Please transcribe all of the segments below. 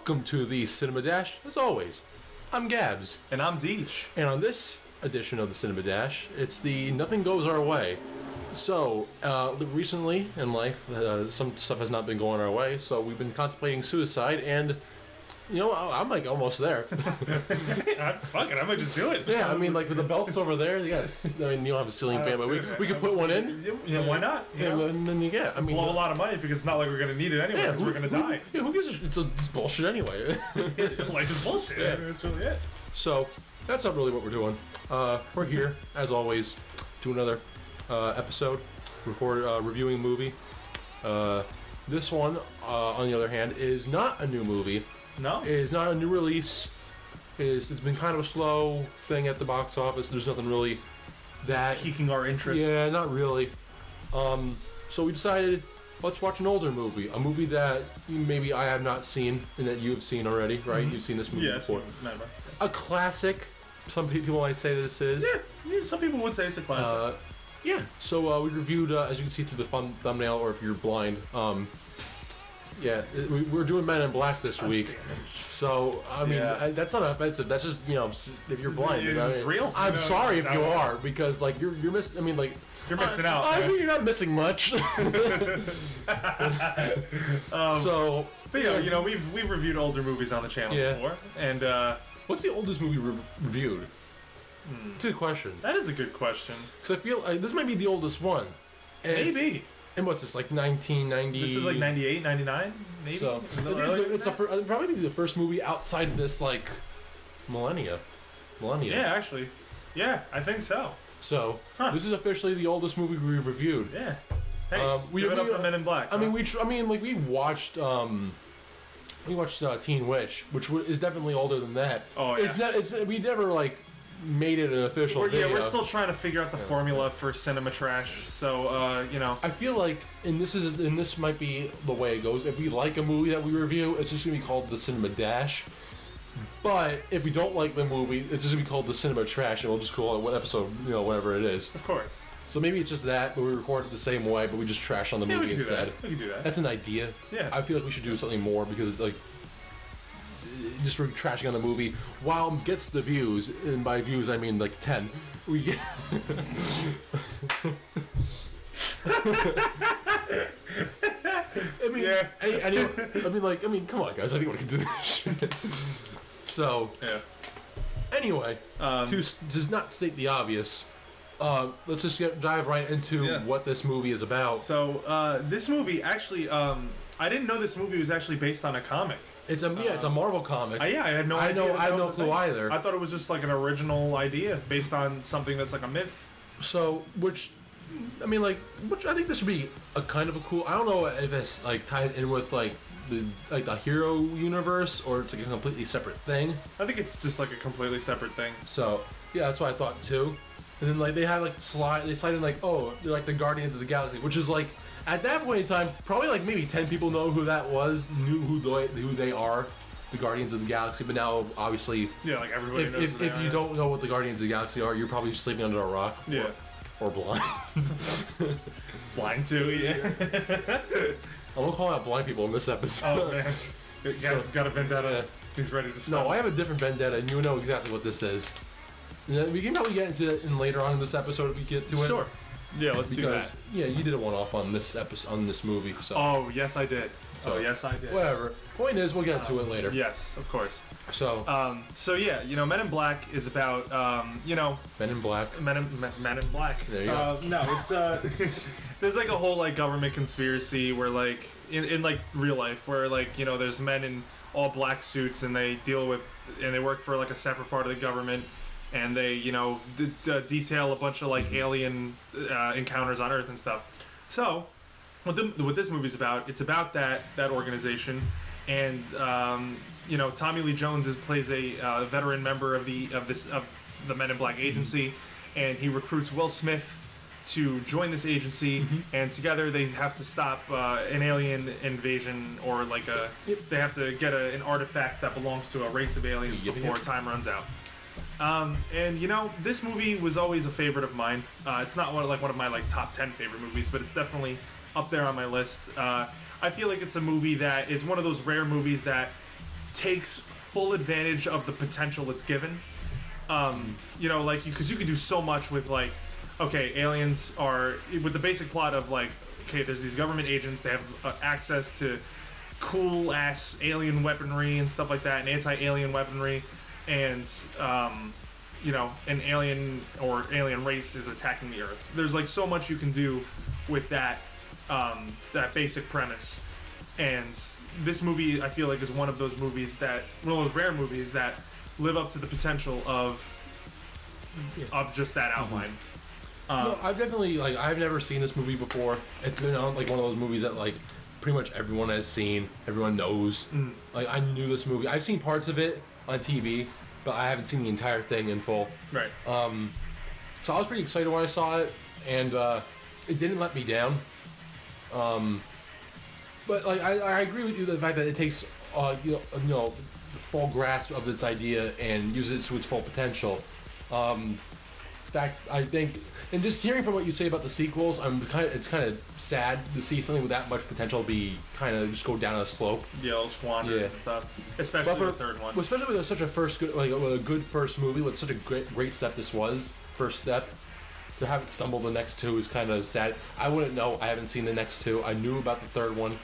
Welcome to the Cinema Dash. As always, I'm Gabbs. And I'm DeGe. And on this edition of the Cinema Dash, it's the Nothing Goes Our Way. So, recently in life, some stuff has not been going our way, so we've been contemplating suicide, and, you know, I'm like almost there. Fuck it, I might just do it. Yeah, I mean, like, with the belts over there, yes. I mean, you don't have a ceiling fan, but we could put one in. Yeah, why not? And then you get, I mean... blow a lot of money, because it's not like we're going to need it anyway, because we're going to die. Yeah, who gives a shit? It's bullshit anyway. Life is bullshit. Yeah. That's really it. So, that's not really what we're doing. We're here, as always, do another episode, reviewing a movie. This one, on the other hand, is not a new movie. No? It is not a new release. It's been kind of a slow thing at the box office. There's nothing really that... piquing our interest. Yeah, not really. So we decided, let's watch an older movie. A movie that maybe I have not seen, and that you have seen already, right? Mm-hmm. You've seen this movie before. Never. A classic. Some people might say this is. Yeah, some people would say it's a classic. Yeah. So we reviewed, as you can see through the thumbnail, or if you're blind, we're doing Men in Black this week. So I mean, that's not offensive. That's just, you know, if you're blind, it's real. I'm sorry if you are, because like you're missing. I mean, like you're missing out. Honestly, you're not missing much. But yeah, you know, we've reviewed older movies on the channel before, and what's the oldest movie reviewed? It's a good question. That is a good question. Because I feel like this might be the oldest one. Maybe. And what's this, like 1990? This is like 98, 99, maybe? So, it's probably the first movie outside of this, like, millennia. Yeah, actually. Yeah, I think so. So, this is officially the oldest movie we reviewed. Yeah. Hey, give it up for Men in Black. I mean, we watched Teen Witch, which is definitely older than that. Oh, yeah. We never, like, made it an official video. Yeah, we're still trying to figure out the formula for cinema trash. So, you know, I feel like, and this might be the way it goes. If we like a movie that we review, it's just gonna be called the Cinema Dash. But if we don't like the movie, it's just gonna be called the Cinema Trash, and we'll just call it one episode, you know, whatever it is. Of course. So maybe it's just that, but we record it the same way, but we just trash on the movie instead. We can do that. That's an idea. Yeah. I feel like we should do something more, because like, just for trashing on the movie, while it gets the views, and by views I mean like 10, we get... I mean, come on, guys, anyone can do this shit. So, anyway, to not state the obvious, let's just dive right into what this movie is about. So, this movie, actually, I didn't know this movie was actually based on a comic. It's a Marvel comic. I had no idea. I had no clue either. I thought it was just like an original idea based on something that's like a myth. So, which I think this would be a kind of a cool. I don't know if it's like tied in with like the hero universe, or it's like a completely separate thing. I think it's just like a completely separate thing. So yeah, that's what I thought too. And then like they had like they slide in like, oh, they're like the Guardians of the Galaxy, which is like at that point in time probably like maybe 10 people know who that was, knew who they are, the Guardians of the Galaxy. But now obviously, like everybody knows. If you don't know what the Guardians of the Galaxy are, you're probably sleeping under a rock. Yeah. Or blind. Blind too, yeah. I'm gonna call out blind people in this episode. Oh man, he's got a vendetta. He's ready to stop. No, I have a different vendetta, and you know exactly what this is. We can probably get into it later on in this episode if we get to it. Sure. Yeah, let's do that. Yeah, you did a one-off on this episode, on this movie. So. Oh yes, I did. Yes, I did. Whatever. Point is, we'll get to it later. Yes, of course. So. So yeah, you know, Men in Black is about, you know. Men in Black. Men in Black. There you go. No, it's there's like a whole like government conspiracy where like in like real life where like, you know, there's men in all black suits and they they work for like a separate part of the government. And they, you know, detail a bunch of like alien encounters on Earth and stuff. So, what this movie's about, it's about that organization, and you know, Tommy Lee Jones plays a veteran member of the Men in Black agency, and he recruits Will Smith to join this agency, and together they have to stop an alien invasion, or like they have to get an artifact that belongs to a race of aliens before time runs out. And you know, this movie was always a favorite of mine. It's not one of my like top 10 favorite movies, but it's definitely up there on my list. I feel like it's a movie that is one of those rare movies that takes full advantage of the potential it's given. You know, like, because you can do so much with, like, okay, aliens are, with the basic plot of, like, okay, there's these government agents, they have access to cool ass alien weaponry and stuff like that, and anti-alien weaponry, and you know, an alien or alien race is attacking the Earth. There's like so much you can do with that that basic premise, and this movie I feel like is one of those movies that, one of those rare movies that live up to the potential of just that outline. No, I've definitely, like, I've never seen this movie before. It's been like one of those movies that, like, pretty much everyone has seen, everyone knows. Like, I knew this movie. I've seen parts of it on TV, but I haven't seen the entire thing in full. Right. So I was pretty excited when I saw it, and it didn't let me down. But like, I agree with you, the fact that it takes you know, the full grasp of its idea and uses it to its full potential. In fact, I think, and just hearing from what you say about the sequels, it's kind of sad to see something with that much potential be kind of just go down a slope. Yeah, it'll squander and stuff. Especially the third one. Especially with such a with a good first movie, with such a great step this was, first step. To have it stumble the next two is kind of sad. I wouldn't know. I haven't seen the next two. I knew about the third one.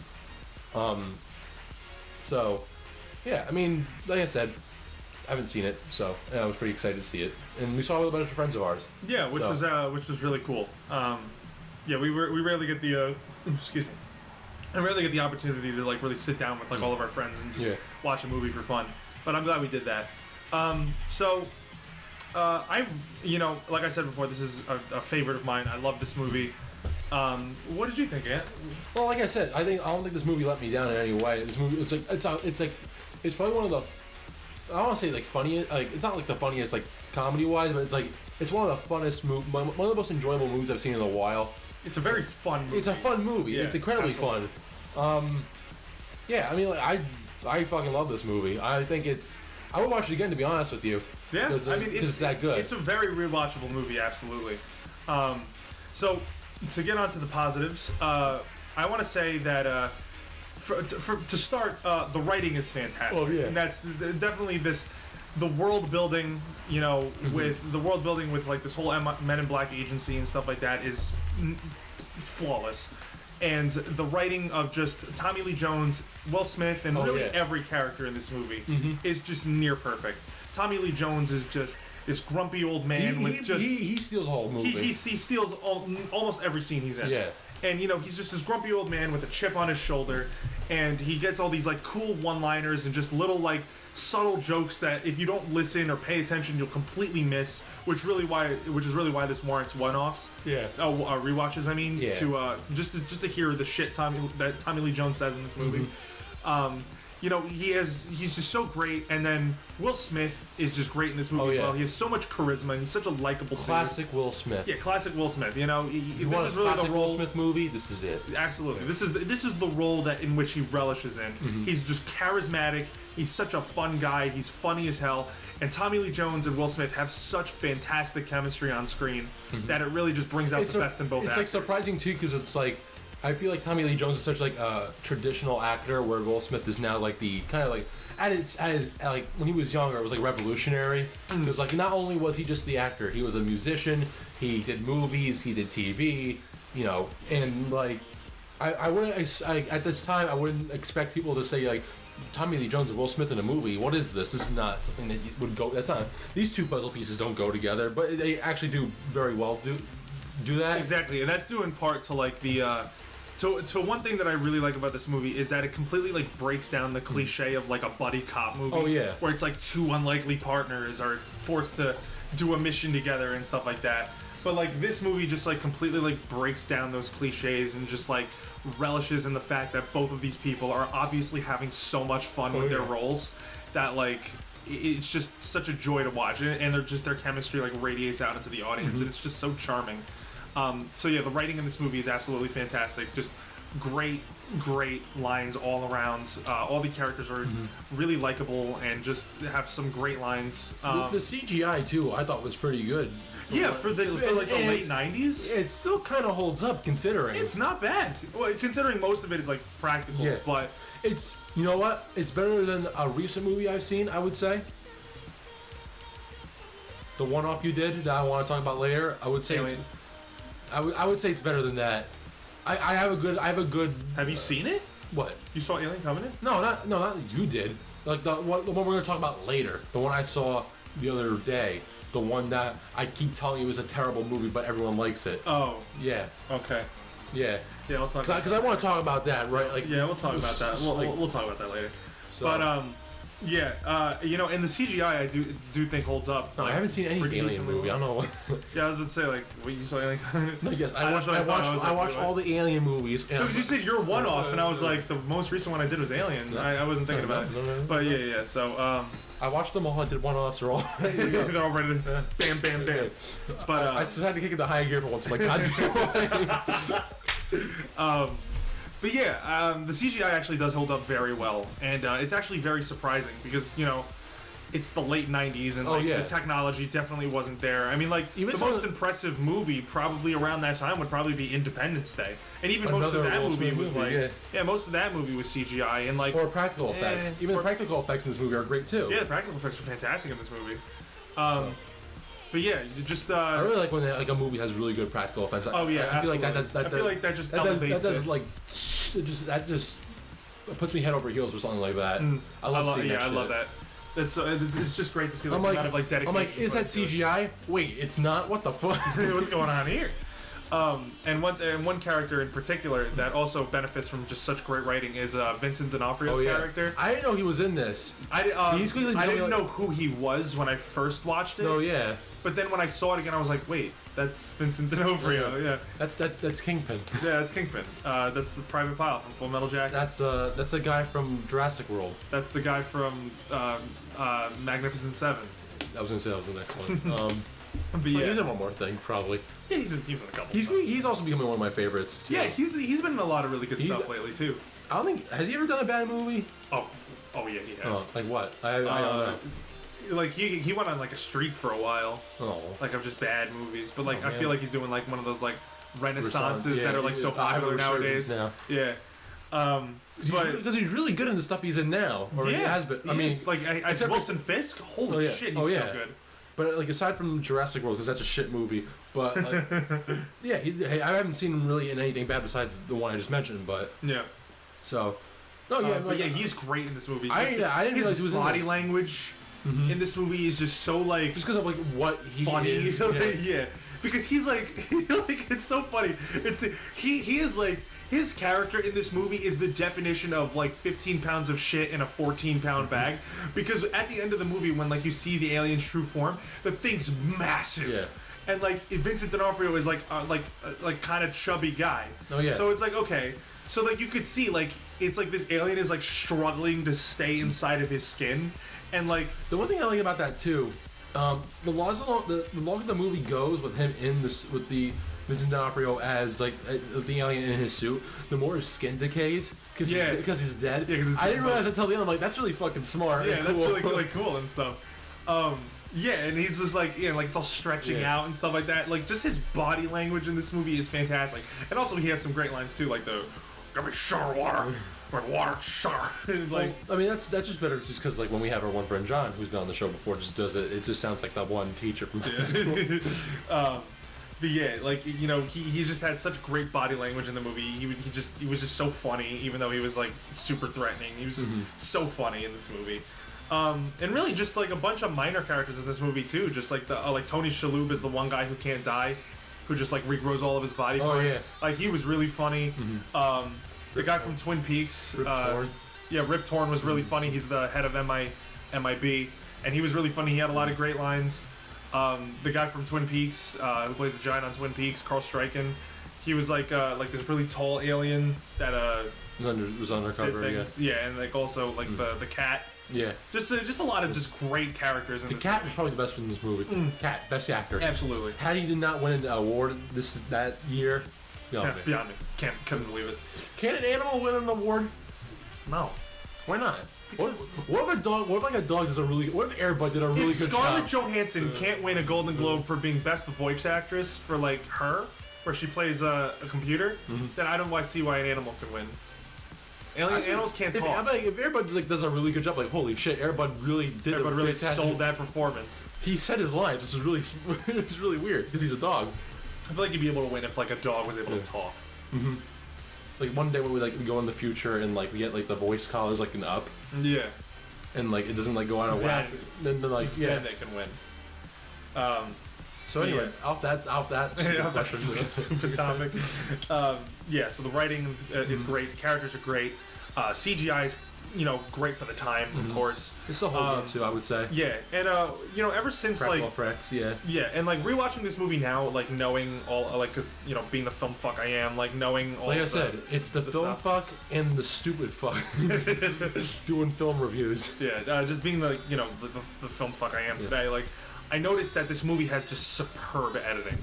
So, yeah, I mean, like I said, I haven't seen it, so I was pretty excited to see it, and we saw it with a bunch of friends of ours. Yeah, which was really cool. Yeah, we rarely get the excuse me, I rarely get the opportunity to like really sit down with like all of our friends and just watch a movie for fun. But I'm glad we did that. I, you know, like I said before, this is a favorite of mine. I love this movie. What did you think, Ant? Well, like I said, I don't think this movie let me down in any way. This movie, it's probably one of the, I don't want to say like funniest, like it's not like the funniest like comedy wise, but it's one of the funnest one of the most enjoyable movies I've seen in a while. It's a very fun movie. It's a fun movie. Yeah, it's incredibly absolutely. fun. Yeah, I mean, like, I fucking love this movie. I think I would watch it again, to be honest with you. Yeah, I mean, it's that good. It's a very rewatchable movie, absolutely. So to get on to the positives, I want to say that to start, the writing is fantastic. Oh, yeah. And that's definitely the world building, you know, with the world building with like this whole Men in Black agency and stuff like that is flawless. And the writing of just Tommy Lee Jones, Will Smith, and every character in this movie is just near perfect. Tommy Lee Jones is just this grumpy old man he steals the whole movie. He steals almost every scene he's in. Yeah. And you know, he's just this grumpy old man with a chip on his shoulder, and he gets all these like cool one-liners and just little like subtle jokes that if you don't listen or pay attention, you'll completely miss. Which is really why this warrants one-offs. Yeah. Rewatches. I mean, yeah. To just to hear the shit Tommy Lee Jones says in this movie. You know, he's just so great, and then Will Smith is just great in this movie as well. He has so much charisma, and he's such a likable classic Will Smith. Yeah, classic Will Smith. You know, this is really the role. Will Smith movie. This is it. Absolutely, yeah. This is the role that in which he relishes in. He's just charismatic. He's such a fun guy. He's funny as hell. And Tommy Lee Jones and Will Smith have such fantastic chemistry on screen that it really just brings out the best in both actors. It's like surprising too, because it's like, I feel like Tommy Lee Jones is such like a traditional actor, where Will Smith is now like the kind of like like when he was younger, it was like revolutionary. Because like not only was he just the actor, he was a musician. He did movies, he did TV, you know, and like I wouldn't at this time I wouldn't expect people to say like Tommy Lee Jones and Will Smith in a movie. What is this? This is not something that would go. That's not. These two puzzle pieces don't go together, but they actually do very well. Do that exactly, and that's due in part to like the. So one thing that I really like about this movie is that it completely like breaks down the cliche of like a buddy cop movie. Oh yeah. Where it's like two unlikely partners are forced to do a mission together and stuff like that. But like this movie just like completely like breaks down those cliches and just like relishes in the fact that both of these people are obviously having so much fun with their roles that like it's just such a joy to watch, and their chemistry like radiates out into the audience, and it's just so charming. So yeah, the writing in this movie is absolutely fantastic. Just great lines all around. All the characters are really likable and just have some great lines. The CGI too, I thought was pretty good. Yeah, for the late 90s. It still kind of holds up considering. It's not bad. Well, considering most of it is like practical, Yeah. but It's, you know what? It's better than a recent movie I've seen, I would say. The one-off you did that I want to talk about later, I would say I would say it's better than that. I have a good. Have you seen it? What? You saw Alien Covenant? No, not you did. Like the one we're gonna talk about later. The one I saw the other day. The one that I keep telling you is a terrible movie, but everyone likes it. Oh, Yeah. okay. Yeah. Yeah, we'll talk. Because I want to talk about that, right? Like. Yeah, we'll talk about that. We'll talk about that later. But yeah, you know, and the CGI I do think holds up. No, like, I haven't seen any pretty Alien decently movie. I well. don't know. Yeah, I was about to say, like, what, you saw Alien Covenant? No, yes, I That's what I thought. I I watched all the Alien movies. And Because you said you're one off, and I was like, the most recent one I did was Alien. I wasn't thinking about it. No. But yeah. So I watched them all. I did one-offs. They're all ready to go. they're all ready to bam, bam, bam. But I just had to kick it to high gear for once. I'm like, God damn. But yeah, the CGI actually does hold up very well, and it's actually very surprising because, you know, it's the late 90s and the technology definitely wasn't there. I mean, like, Even the most impressive movie probably around that time would probably be Independence Day. And even most of that movie was like, most of that movie was CGI and like... Or practical effects. Even the practical effects in this movie are great too. Yeah, the practical effects are fantastic in this movie. But yeah, just I really like when a movie has really good practical effects. Oh yeah, I feel like I feel like that just elevates it. Like that just puts me head over heels for something like that. I love seeing that. Yeah, I love that. It's just great to see like, the amount of like dedication. I'm like, is that CGI? Wait, it's not. What the fuck? What's going on here? And one character in particular that also benefits from just such great writing is Vincent D'Onofrio's character. I didn't know he was in this. I didn't know who he was when I first watched it. Oh yeah. But then when I saw it again, I was like, wait, that's Vincent D'Onofrio. Yeah. That's Kingpin. Yeah, that's Kingpin. That's the Private Pile from Full Metal Jacket. That's the guy from Jurassic World. That's the guy from Magnificent Seven. I was gonna say that was the next one. But yeah, he's in one more thing probably. Yeah, he's in a couple. He's also becoming one of my favorites too. Yeah, he's been in a lot of really good stuff lately too. I don't think has he ever done a bad movie? Oh yeah, he has. Oh, like what? I don't know. Like he went on like a streak for a while. Oh. Like of just bad movies, but like I feel like he's doing like one of those like renaissances that are like so I have a popular nowadays. now. Yeah. Because he's really good in the stuff he's in now, or he has been. I mean, like I said, Wilson Fisk. Holy shit, he's so good. But like aside from Jurassic World, because that's a shit movie. But like, yeah, I haven't seen him really in anything bad besides the one I just mentioned. But yeah, so no, but yeah, he's great in this movie. I didn't realize he was body in this. language in this movie is just so like just because of like what he funny. is. Yeah, because he's like it's so funny. He is like. His character in this movie is the definition of like 15 pounds of shit in a 14-pound bag, because at the end of the movie, when like you see the alien's true form, the thing's massive. Yeah. And like Vincent D'Onofrio is like kind of chubby guy. Oh yeah. So it's like okay, so like you could see like it's like this alien is like struggling to stay inside of his skin, and like the one thing I like about that too, the longer the movie goes with him in this with the Vincent D'Onofrio as like the alien in his suit, the more his skin decays because he's dead. Yeah, I didn't realize until the end. I'm like, that's really fucking smart. Yeah, and that's cool. really cool and stuff. Yeah, and he's just like like it's all stretching out and stuff like that. Like just his body language in this movie is fantastic, and also he has some great lines too, like the "Give me sugar water, my water sugar." Like, I mean, that's just better just because like when we have our one friend John, who's been on the show before, just does it. It just sounds like that one teacher from high school. But yeah, like you know, he just had such great body language in the movie. He was just so funny, even though he was like super threatening. He was just so funny in this movie. And really just like a bunch of minor characters in this movie too. Just like the like Tony Shalhoub is the one guy who can't die, who just like regrows all of his body parts. Yeah. Like he was really funny. The guy from Twin Peaks, Rip Torn. Yeah, Rip Torn was really funny. He's the head of MIB, and he was really funny. He had a lot of great lines. The guy from Twin Peaks, who plays the giant on Twin Peaks, Carl Stryken, he was like this really tall alien that was undercover. Yeah, and like also like the cat. Yeah. Just a lot of just great characters in the this cat movie. was probably the best one in this movie. Cat, best actor. Absolutely. Hattie did not win an award that year. Beyond me. Couldn't believe it. Can an animal win an award? No. Why not? What if a dog? What if like a dog does a really? What if Air Bud did a really If good Scarlett job? Johansson can't win a Golden Globe for being best voice actress for like her, where she plays a computer, then I don't see why an animal can win. Animals can't talk. I'm like, if Air Bud like does a really good job, like holy shit, Air Bud really did. Air Bud really fantastic- sold that performance. He said his lines, which is really, it's really weird because he's a dog. I feel like you'd be able to win if like a dog was able to talk. Like one day when we go in the future and like we get like the voice collars like an up Yeah. and like it doesn't like go out of whack. Then like Then they can win. So anyway, off that stupid question. Fucking stupid topic. Yeah, so the writing is great. The characters are great. CGI is, great for the time, of course. It still holds up too, I would say. Yeah, and ever since Practical effects, yeah. yeah, and like rewatching this movie now, like knowing all, like, cause being the film fuck I am, like knowing all. Like I said, it's the film stuff. fuck and the stupid fuck doing film reviews. Yeah, just being the the film fuck I am today. Like, I noticed that this movie has just superb editing.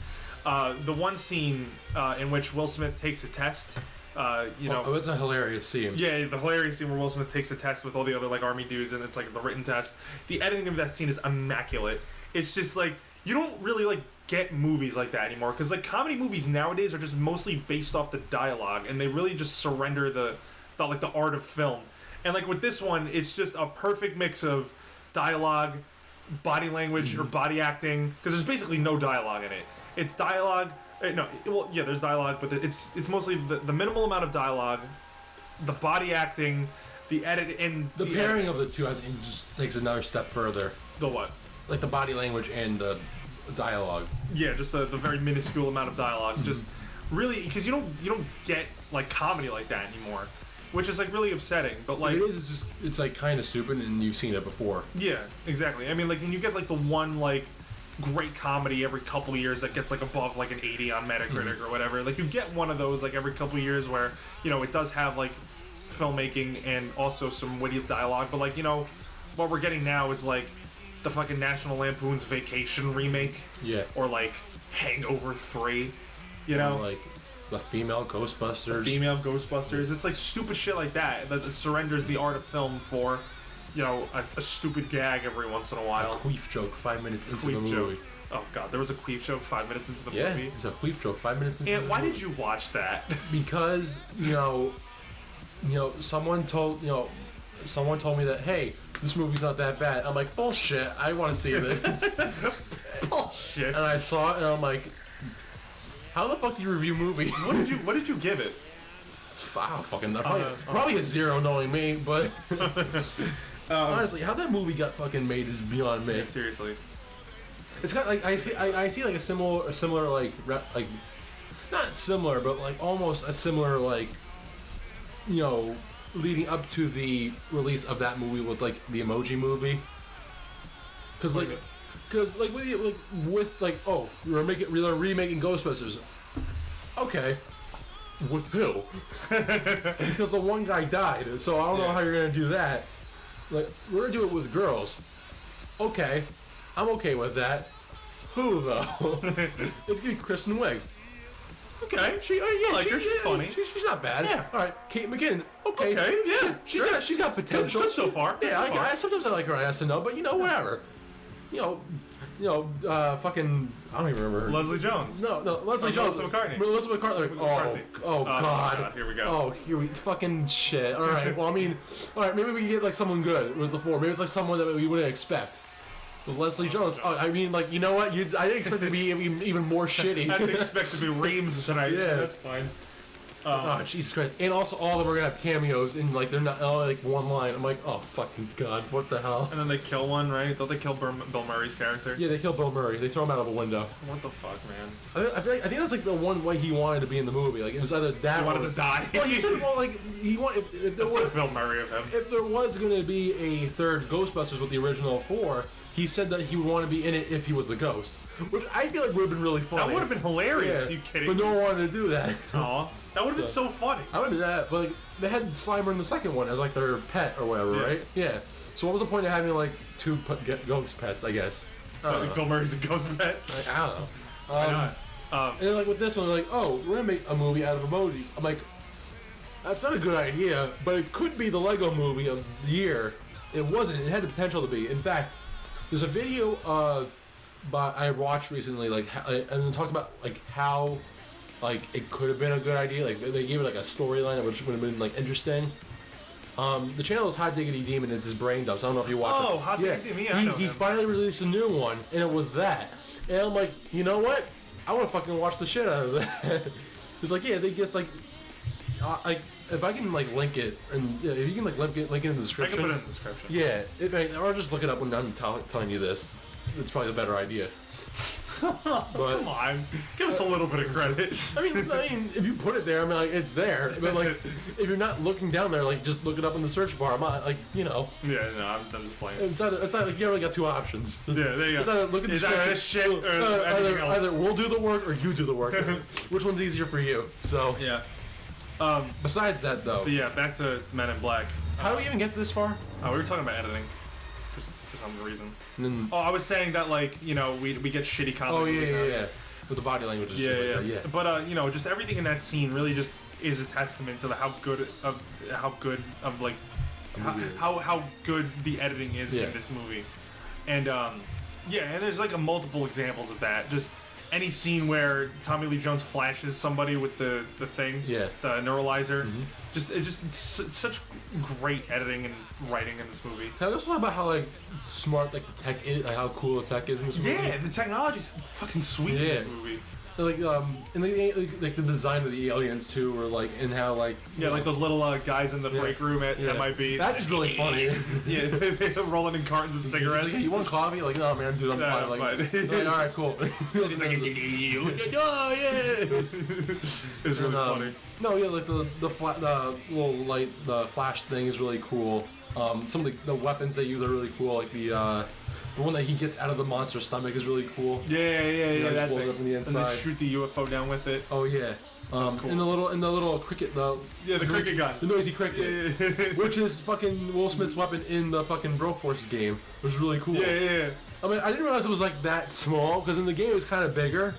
The one scene in which Will Smith takes a test. Oh, it's a hilarious scene. Yeah, the hilarious scene where Will Smith takes a test with all the other like army dudes, and it's like the written test. The editing of that scene is immaculate. It's just like you don't really like get movies like that anymore because like comedy movies nowadays are just mostly based off the dialogue, and they really just surrender the art of film. And like with this one, it's just a perfect mix of dialogue, body language or body acting, because there's basically no dialogue in it. It's dialogue. No, well, yeah, there's dialogue, but it's mostly the minimal amount of dialogue, the body acting, the edit, and The pairing of the two, I think, just takes another step further. The what? Like the body language and the dialogue. Yeah, just the very minuscule amount of dialogue. Just really, because you don't get like comedy like that anymore, which is like really upsetting. But like it is, it's like kind of stupid, and you've seen it before. Yeah, exactly. I mean, like when you get like the one like great comedy every couple of years that gets like above like an 80 on Metacritic or whatever. Like you get one of those like every couple of years where it does have like filmmaking and also some witty dialogue. But like what we're getting now is like the fucking National Lampoon's Vacation remake. Yeah. Or like Hangover 3. Like the female Ghostbusters. It's like stupid shit like that surrenders the art of film for a stupid gag every once in a while. A queef joke 5 minutes into the movie. Joke. Oh god, there was a queef joke 5 minminutes into the movie. Yeah, there's a queef joke 5 minutes into the movie. And why did you watch that? Because someone told me that, hey, this movie's not that bad. I'm like, bullshit, I want to see this. Bullshit. And I saw it and I'm like, how the fuck do you review movies? What did you give it? Probably a 0 knowing me, but honestly, how that movie got fucking made is beyond me. Yeah, seriously. It's got like I see like a similar like not similar, but like almost a similar like leading up to the release of that movie with like the Emoji Movie. Because we're remaking Ghostbusters. Okay. With who? Because the one guy died, so I don't know how you're gonna do that. Like, we're gonna do it with girls. Okay, I'm okay with that. Who though? It's gonna be Kristen Wiig. Okay, she's funny. She's not bad. Yeah. All right, Kate McKinnon. Okay, yeah, she's got potential. Good so far. Yeah, sometimes I like her on SNL, but whatever. Fucking, I don't even remember her. Leslie Jones. No, Leslie Jones. Melissa McCartney. Melissa McCartney. Oh, God. Here we go. Oh, here we fucking shit. All right. Well, I mean, all right. Maybe we can get like someone good with the 4. Maybe it's like someone that we wouldn't expect. With Leslie Jones. Oh, I mean, like, you know what? I didn't expect it to be even more shitty. I didn't expect to be Reams tonight. Yeah, that's fine. Oh, Jesus Christ. And also, all of them are going to have cameos in, like, they're not, like, one line. I'm like, oh, fucking God, what the hell? And then they kill one, right? Don't they kill Bill Murray's character? Yeah, they kill Bill Murray. They throw him out of a window. What the fuck, man? I think that's, like, the one way he wanted to be in the movie. Like, it was either that He wanted to die. Well, he said, well, like, he wanted... If there That's was, like Bill Murray of him. if there was going to be a third Ghostbusters with the original 4, he said that he would want to be in it if he was the ghost. Which I feel like would have been really funny. That would have been hilarious. Yeah, You kidding? but no one wanted to do that. Aw, that would have been so funny. I would do that, but like, they had Slimer in the second one as like their pet or whatever, right? Yeah. So what was the point of having like 2 ghost pets? I guess. Bill Murray's a ghost pet. I don't know. Why not? And then like with this one, they're like, oh, we're gonna make a movie out of emojis. I'm like, That's not a good idea, but it could be the Lego movie of the year. It wasn't. It had the potential to be. In fact, there's a video I watched recently, and it talked about how it could have been a good idea. Like they gave it like a storyline which would have been like interesting. The channel is Hot Diggity Demon. It's his brain dumps. I don't know if you watch it. Oh, Hot Diggity Demon. Yeah, I know he him. finally released a new one, and it was that. And I'm like, you know what? I want to fucking watch the shit out of that. It's like, yeah, they get if I can link it, and if you can link it in the description. I can put it in the description. Yeah, or just look it up when I'm telling you this. It's probably the better idea. But come on, give us a little bit of credit. I mean, if you put it there, it's there. But if you're not looking down there, just look it up in the search bar. I'm not, Yeah, no, I'm just playing. It's either you only got two options. Yeah, there you go. It's either look at the this shit or anything else. Either we'll do the work or you do the work. Which one's easier for you? So yeah. Besides that, though. But yeah, back to Men in Black. How do we even get this far? We were talking about editing. For some reason. And then, I was saying that we get shitty content. Oh yeah. With the body language. And shit like that, yeah. But just everything in that scene really just is a testament to how good the editing is in this movie. And and there's and multiple examples of that. Just any scene where Tommy Lee Jones flashes somebody with the thing, the neuralizer. Mm-hmm. It's such great editing and writing in this movie. Can I also talk about how smart the tech is, how cool the tech is in this movie? Yeah, the technology's fucking sweet in this movie. And the design of the aliens too, or and how those little guys in the break room at MIB. That's just really funny. Yeah, they're rolling in cartons of cigarettes. Like, hey, you want coffee? No man, dude, I'm fine. All right, cool. He's like, oh yeah. It's really funny. No, yeah, the little light, the flash thing is really cool. Some of the weapons they use are really cool. The one that he gets out of the monster's stomach is really cool. Yeah. That blows thing. up in the inside. And then shoot the UFO down with it. Oh yeah. That's cool. And the little cricket, the cricket gun, the noisy cricket, which is fucking Will Smith's weapon in the fucking Broforce game, which is really cool. Yeah. I mean, I didn't realize it was that small because in the game it's kind of bigger.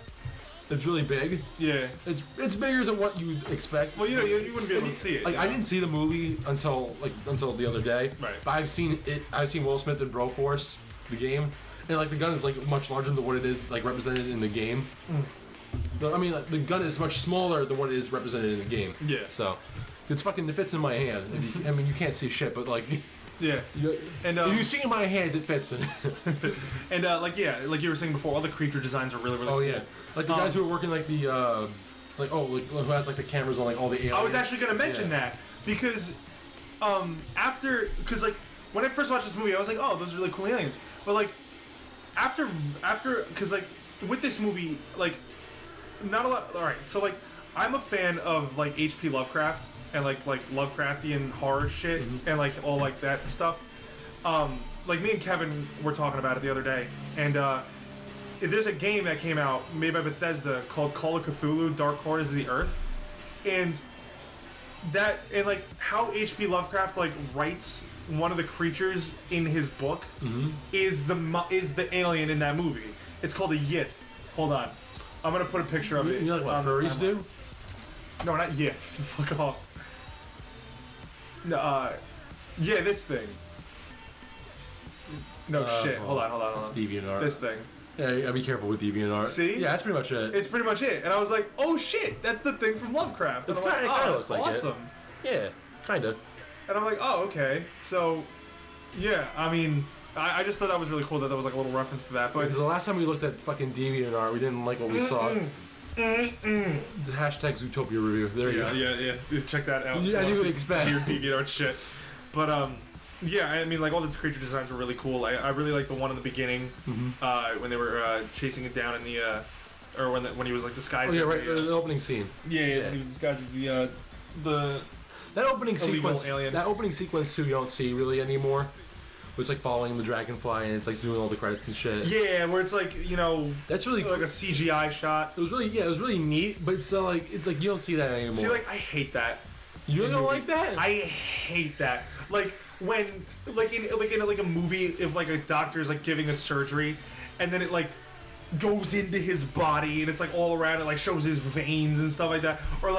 It's really big. Yeah. It's bigger than what you'd expect. Well, you wouldn't be able to see it. I didn't see the movie until the other day. Right. But I've seen Will Smith in Broforce, the game, and the gun is much larger than what it is represented in the game. The gun is much smaller than what it is represented in the game. Yeah. So it fits in my hand. You can't see shit, but yeah. And if you see in my hand, it fits in. And like you were saying before, all the creature designs are really cool. Oh yeah. The guys who are working who has the cameras on all the aliens. I was actually gonna mention that because when I first watched this movie, I was like, oh, those are really cool aliens. But after because with this movie, not a lot. All right, so I'm a fan of H.P. Lovecraft and Lovecraftian horror shit and all that stuff. Me and Kevin were talking about it the other day, and there's a game that came out made by Bethesda called Call of Cthulhu: Dark Corners of the Earth, and how H.P. Lovecraft writes one of the creatures in his book is the alien in that movie. It's called a Yith. Hold on, I'm gonna put a picture of it. You know what furries do? No, not Yith. Fuck off. No, this thing. No shit. Hold on. It's DeviantArt. This thing. Yeah, you gotta be careful with DeviantArt. See? Yeah, that's pretty much it. It's pretty much it. And I was like, oh shit, that's the thing from Lovecraft. It's kind of looks like awesome. Yeah, kind of. And I'm like, oh, okay. So, yeah, I mean, I just thought that was really cool that there was a little reference to that. But because the last time we looked at fucking DeviantArt, we didn't like what we saw. The hashtag Zootopia review. There you go. Yeah. Dude, check that out. Yeah, I knew what to expect. Weird DeviantArt shit. But yeah, I mean, all the creature designs were really cool. I really liked the one in the beginning when they were chasing it down in the or when he was disguised. Oh yeah, right. The opening scene. Yeah. When he was disguised as the that opening sequence. Alien. That opening sequence too, you don't see really anymore. It's following the dragonfly and it's doing all the credits and shit. Yeah, where it's that's really a CGI shot. It was really neat, but still it's you don't see that anymore. See, I hate that. You really don't like that? I hate that. When in a movie, if a doctor's giving a surgery, and then it goes into his body and it's all around it, shows his veins and stuff like that, or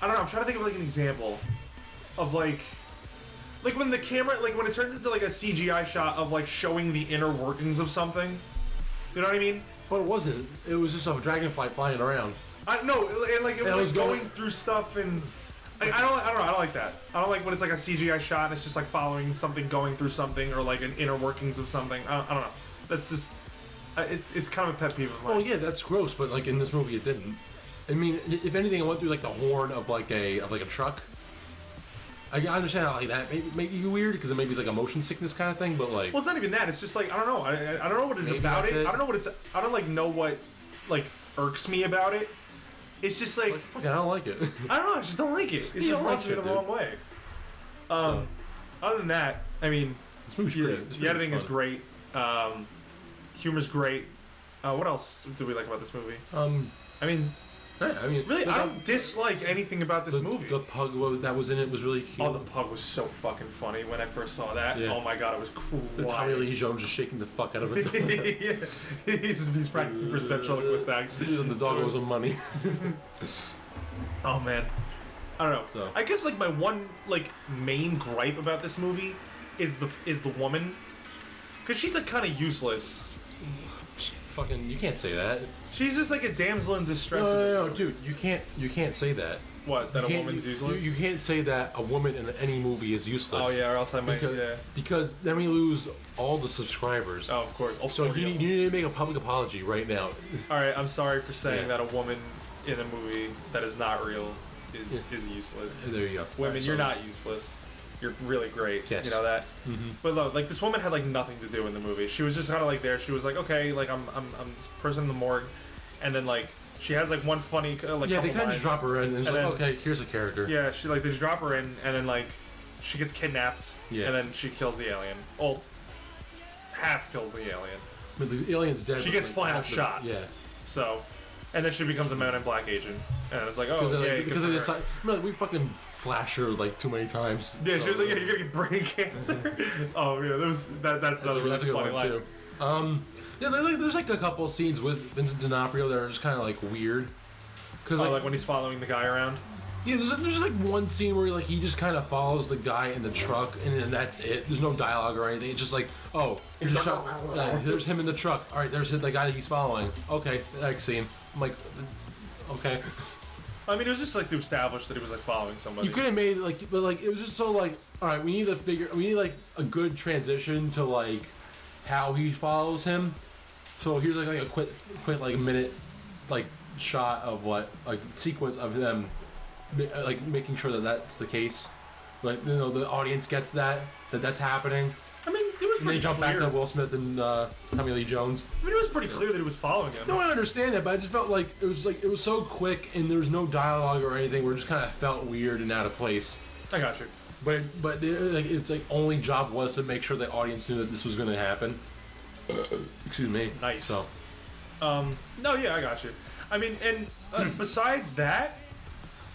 I don't know. I'm trying to think of like an example of like when the camera, like when it turns into like a CGI shot of like showing the inner workings of something. You know what I mean? But it wasn't. It was just a dragonfly flying around. I know, and like it was like going through stuff, and like, I don't know. I don't like that. I don't like when it's like a CGI shot and it's just like following something going through something or like an inner workings of something. I don't know. That's just it's kind of a pet peeve of mine. Oh yeah, that's gross. But like in this movie, it didn't. I mean, if anything, it went through like the horn of like a truck. I understand how like that make you weird because it maybe it's like a motion sickness kind of thing, but like. Well, it's not even that. It's just like I don't know. I don't know what it's about it. I don't know what it's. I don't like know what like irks me about it. It's just like fuck, I don't like it. I don't know. I just don't like it. It's just rubs me the wrong way. Other than that, I mean, this movie's great. The editing is great. Humor's great. What else do we like about this movie? I mean, really, I don't dislike anything about this movie. The pug that was in it was really cute. Oh, the pug was so fucking funny when I first saw that. Yeah. Oh my god, it was cool. The Tommy Lee Jones just shaking the fuck out of it. Yeah. He's practicing for his ventriloquist act. The dog owes him money. Oh man, I don't know. So. I guess like my one like main gripe about this movie is the woman, because she's like kind of useless. Fucking, you can't say that. She's just like a damsel in distress. No, dude, you can't say that. What? That a woman's useless? You can't say that a woman in any movie is useless. Oh yeah, or else I might. Because then we lose all the subscribers. Oh, of course. So you need to make a public apology right now. All right, I'm sorry for saying that a woman in a movie that is not real is useless. There you go. Women, you're not useless. You're really great. Yes. You know that. Mm-hmm. But look, like this woman had like nothing to do in the movie. She was just kind of like there. She was like, okay, like I'm this person in the morgue, and then like she has like one funny like. Yeah, they kind of just drop her in and, like, okay, here's a character. Yeah, they just drop her in, and then like she gets kidnapped, yeah, and then she kills the alien. Well, half kills the alien. But the alien's dead. She gets final shot. Yeah. So. And then she becomes a Man in Black agent, and it's like, oh, yeah, because of this. We fucking flash her like too many times. Yeah, so, she was like, yeah, you're gonna get brain cancer. Oh yeah, that's another really funny line too. Yeah, there's like a couple scenes with Vincent D'Onofrio that are just kind of like weird. Cause like when he's following the guy around. Yeah, there's like one scene where like he just kind of follows the guy in the truck, and then that's it. There's no dialogue or anything. It's just like, oh, here's the truck. There's him in the truck. All right, there's the guy that he's following. Okay, next scene. I'm like, okay. I mean, it was just like to establish that he was like following somebody. You could have made like, but like it was just so like, all right, we need like a good transition to like how he follows him. So here's like a quick like minute like shot of what like sequence of them like making sure that that's the case. Like the audience gets that's happening. I mean, it was pretty and they jump clear. back to Will Smith and Tommy Lee Jones. I mean, it was pretty clear that he was following him. No, I understand that, but I just felt like it was so quick and there was no dialogue or anything. Where it just kind of felt weird and out of place. I got you. But it's like only job was to make sure the audience knew that this was going to happen. Excuse me. Nice. So. No, yeah, I got you. I mean, and besides that,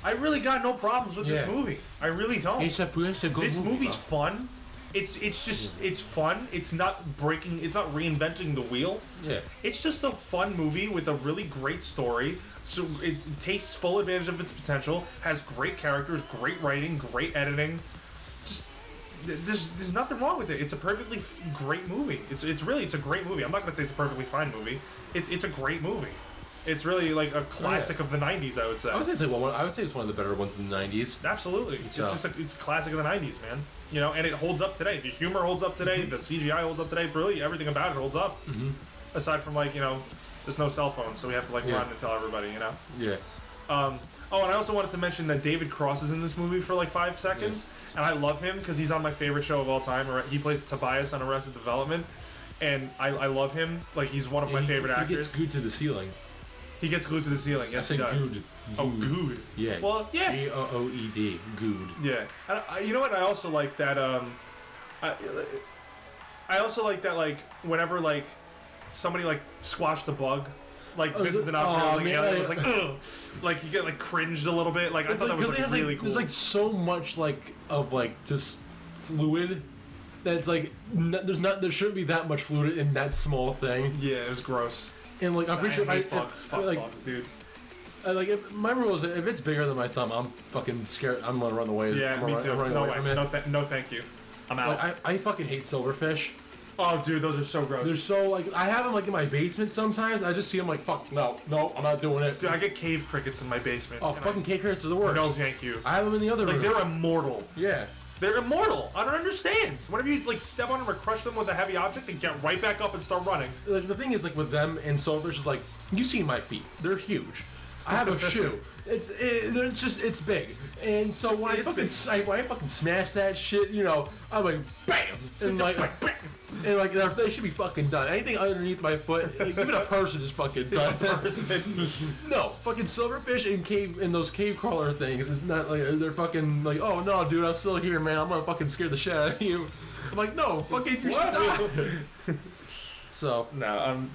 I really got no problems with this movie. I really don't. It's a good this movie's fun. It's just it's fun. It's not reinventing the wheel. Yeah. It's just a fun movie with a really great story. So it takes full advantage of its potential. Has great characters, great writing, great editing. Just there's nothing wrong with it. It's a perfectly great movie. It's a great movie. I'm not gonna say it's a perfectly fine movie. It's a great movie. It's really like a classic of the 90s, I would say. I would say it's one of the better ones in the 90s. Absolutely. It's just it's a classic of the 90s, man. You know, and it holds up today. The humor holds up today. Mm-hmm. The CGI holds up today. Really, everything about it holds up. Mm-hmm. Aside from like, there's no cell phones, so we have to like run and tell everybody, Yeah. Oh, and I also wanted to mention that David Cross is in this movie for like 5 seconds, and I love him because he's on my favorite show of all time. He plays Tobias on Arrested Development, and I love him. Like he's one of my favorite actors. He gets glued to the ceiling. He gets glued to the ceiling. Yes, he does. Good. Oh, good. Yeah. Well, yeah. Gooed. Good. Yeah. And you know what? I also like that. I also like that. Like whenever like somebody like squashed a bug, like Vincent D'Onofrio, it was like, ugh. Like you get like cringed a little bit. Like I thought that was like really cool. There's like so much like of like just fluid. That's like there shouldn't be that much fluid in that small thing. Yeah, it was gross. And like I'm pretty sure bugs, fuck bugs, dude. Like my rule is if it's bigger than my thumb, I'm fucking scared. I'm gonna run away. Yeah, me too. I'm running No away way. from it. No, thank you. I'm out. Like, I fucking hate silverfish. Oh, dude, those are so gross. They're so like I have them like in my basement sometimes. I just see them like fuck no, I'm not doing it. Dude, I get cave crickets in my basement. Oh, fucking cake crickets are the worst. No, thank you. I have them in the other Like room. they're immortal. Yeah. They're immortal. I don't understand. Whenever you like step on them or crush them with a heavy object, they get right back up and start running. Like the thing is like with them and silverfish is like you see my feet. They're huge. I have a shoe. It's big, and so when I fucking smash that shit, you know, I'm like bam, and like and like they should be fucking done. Anything underneath my foot, like, even a person is fucking done. No, fucking silverfish and those cave crawler things. It's not like they're fucking like, oh no, dude, I'm still here, man. I'm gonna fucking scare the shit out of you. I'm like, no, fucking you should die. So No, I'm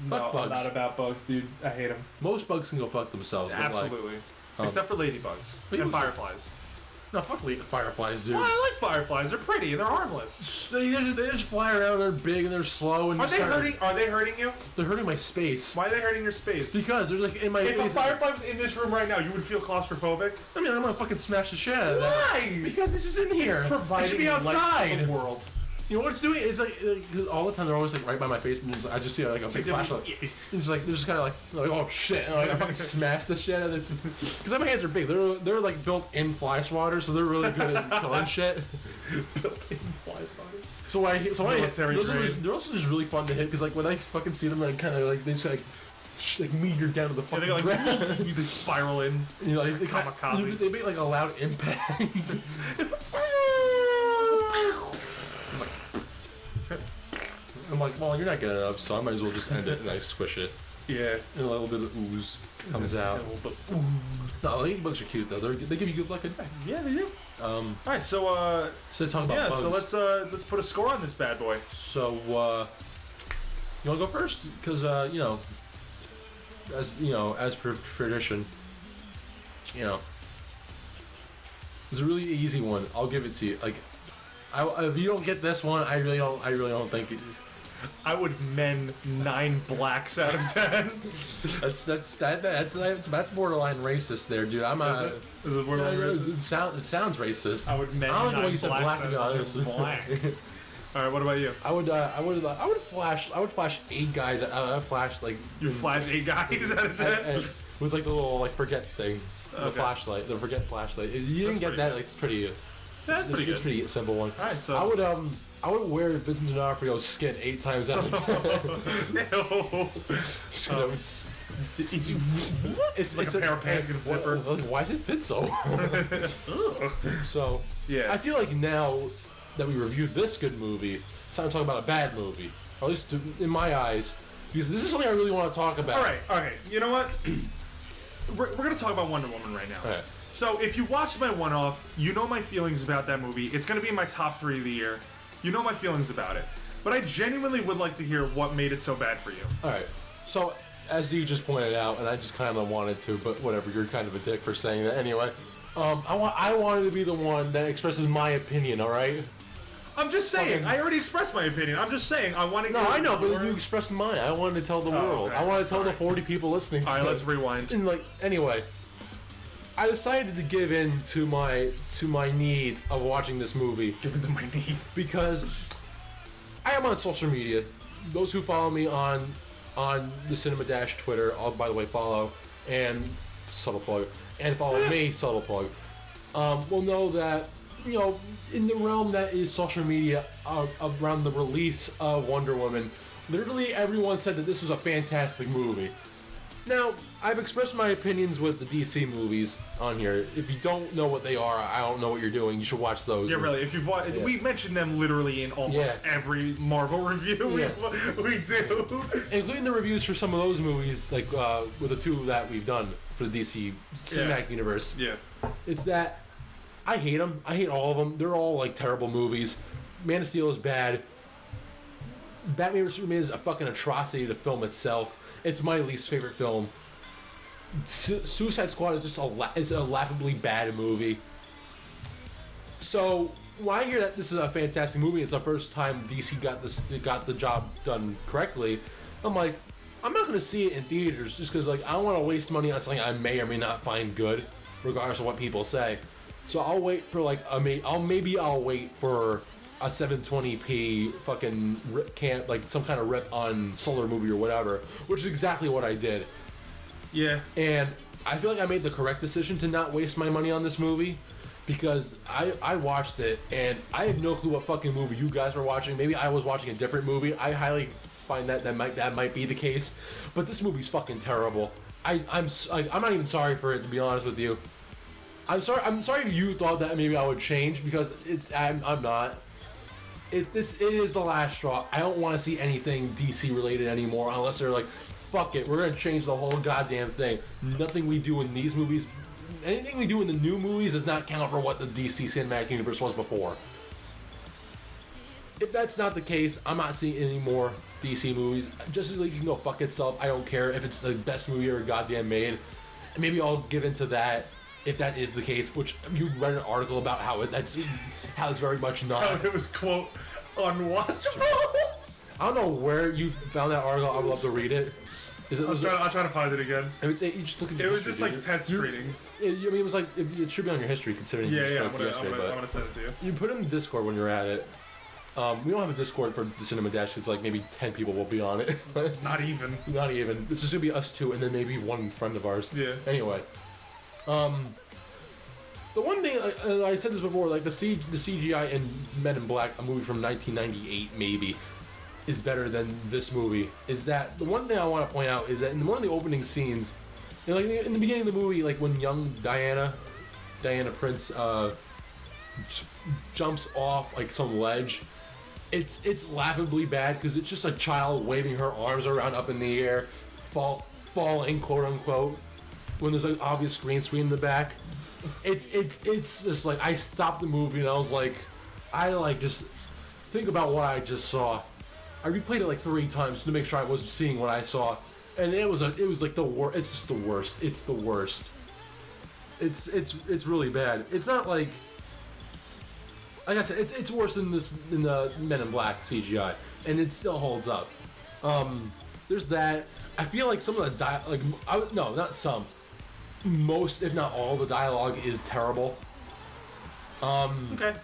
bugs. not about bugs, dude. I hate them. Most bugs can go fuck themselves. But Absolutely. Except for ladybugs and fireflies. no, fuck fireflies, dude. Well, I like fireflies. They're pretty and they're harmless. They just fly around. They're big and they're slow. And Are they hurting you? They're hurting my space. Why are they hurting your space? Because they're like in my If a face. firefly was in this room right now, you would feel claustrophobic. I mean, I'm gonna fucking smash the shit out of that. Why? Because it's just in here. Providing It should be light to outside. the world. You know what it's doing? It's like 'cause all the time they're always like right by my face, and I just see like a big flashlight. It's like they're just kind of like oh shit, and I fucking smash the shit out of this. Because my hands are big. They're like built in fly swatter, so they're really good at killing shit. Built-in fly spotters. So I Military grade. they're also just really fun to hit because like when I fucking see them, like kind of like they just like meteor down to the Yeah, fucking they ground. like they spiral in. You know, like, Kamikaze. they make like a loud impact. I'm like, well, you're not getting it up, so I might as well just end it and I squish it. Yeah. And a little bit of ooze comes out. A little bit. No, ladybugs are cute though. They give you good luck. Yeah, they do. All right, so So talk about bugs. so let's put a score on this bad boy. So you wanna go first? Because as per tradition, it's a really easy one. I'll give it to you. Like, if you don't get this one, I really don't think it. I would mend 9 blacks out of 10. That's borderline racist there, dude. I'm a. Is it borderline racist? It sounds racist. I would mend I don't know why 9 you said blacks black out and of honest. 10 black. All right, what about you? I would flash 8 guys. I would flash like. You flash 8 guys out of 10. and with like the little like forget thing, the Okay. flashlight, the forget flashlight. If you didn't That's get pretty that, good. like it's pretty. That's pretty It's good. pretty simple one. All right, so I would wear Vincent D'Onofrio's skin 8 times out of 10. So it's like a pair of pants gets a zipper. Why does it fit so? So Yeah. I feel like now that we reviewed this good movie, it's time to talk about a bad movie. Or at least in my eyes, because this is something I really want to talk about. All right, okay. You know what? We're gonna talk about Wonder Woman right now. All right. So if you watched my one-off, you know my feelings about that movie. It's gonna be in my top 3 of the year. You know my feelings about it. But I genuinely would like to hear what made it so bad for you. All right. So as you just pointed out, and I just kind of wanted to, but whatever. You're kind of a dick for saying that anyway. I wanted to be the one that expresses my opinion. All right. I'm just saying. Fucking- I already expressed my opinion. I'm just saying. I want to. No, I know, but you expressed mine. I wanted to tell the world. okay. I wanted to tell the Sorry. 40 people listening. All right, to let's it. rewind. And like, anyway, I decided to give in to my needs of watching this movie Give in to my needs. because I am on social media. Those who follow me on the Cinema Dash Twitter, I'll by the way follow and subtle plug and follow me subtle plug. Will know that in the realm that is social media around the release of Wonder Woman, literally everyone said that this was a fantastic movie. Now, I've expressed my opinions with the DC movies on here. If you don't know what they are, I don't know what you're doing. You should watch those. Yeah, really. If you've watched, Yeah. we mentioned them literally in almost Yeah. every Marvel review Yeah. we do. Including the reviews for some of those movies, like with the 2 that we've done for the DC Cinematic Universe. Yeah. It's that I hate them. I hate all of them. They're all like terrible movies. Man of Steel is bad. Batman vs Superman is a fucking atrocity to film itself. It's my least favorite film. Suicide Squad is just it's a laughably bad movie. So when I hear that this is a fantastic movie, it's the first time DC got the job done correctly. I'm like, I'm not gonna see it in theaters just because like I don't want to waste money on something I may or may not find good, regardless of what people say. So I'll wait for like I'll wait for a 720p fucking like some kind of rip on Solar movie or whatever, which is exactly what I did. Yeah. And I feel like I made the correct decision to not waste my money on this movie because I watched it and I have no clue what fucking movie you guys were watching. Maybe I was watching a different movie. I highly find that might be the case, but this movie's fucking terrible. I'm not even sorry for it, to be honest with you. I'm sorry if you thought that maybe I would change because I'm not. It is the last straw. I don't want to see anything DC related anymore unless they're like, fuck it, we're gonna change the whole goddamn thing. Nothing we do in these movies, anything we do in the new movies does not count for what the DC Cinematic Universe was before. If that's not the case, I'm not seeing any more DC movies. Just like you can go fuck itself. I don't care if it's the best movie ever goddamn made. And maybe I'll get into that if that is the case. Which you read an article about how it's very much not. It was quote unwatchable. I don't know where you found that article. I would love to read it. I'll try to find it again. You just look at it was just like test screenings. It was like it should be on your history considering you spoke yesterday. I'm gonna send it to you. You put it in the Discord when you're at it. We don't have a Discord for the Cinema Dash. It's like maybe 10 people will be on it. Not even. Not even. It's just gonna be us two and then maybe one friend of ours. Yeah. Anyway, the one thing I said this before, like the CGI in Men in Black, a movie from 1998 maybe, is better than this movie. Is that the one thing I want to point out is that in one of the opening scenes, like in the beginning of the movie, like when young Diana Prince jumps off like some ledge. It's laughably bad because it's just a child waving her arms around up in the air, falling quote unquote. When there's an obvious green screen in the back, it's just like I stopped the movie and I was like, just think about what I just saw. I replayed it like 3 times to make sure I was seeing what I saw, and it was like the worst. It's just the worst. It's the worst. It's really bad. It's not like I said, it's worse than the Men in Black CGI, and it still holds up. There's that. I feel like some of the not some, most if not all the dialogue is terrible. Okay.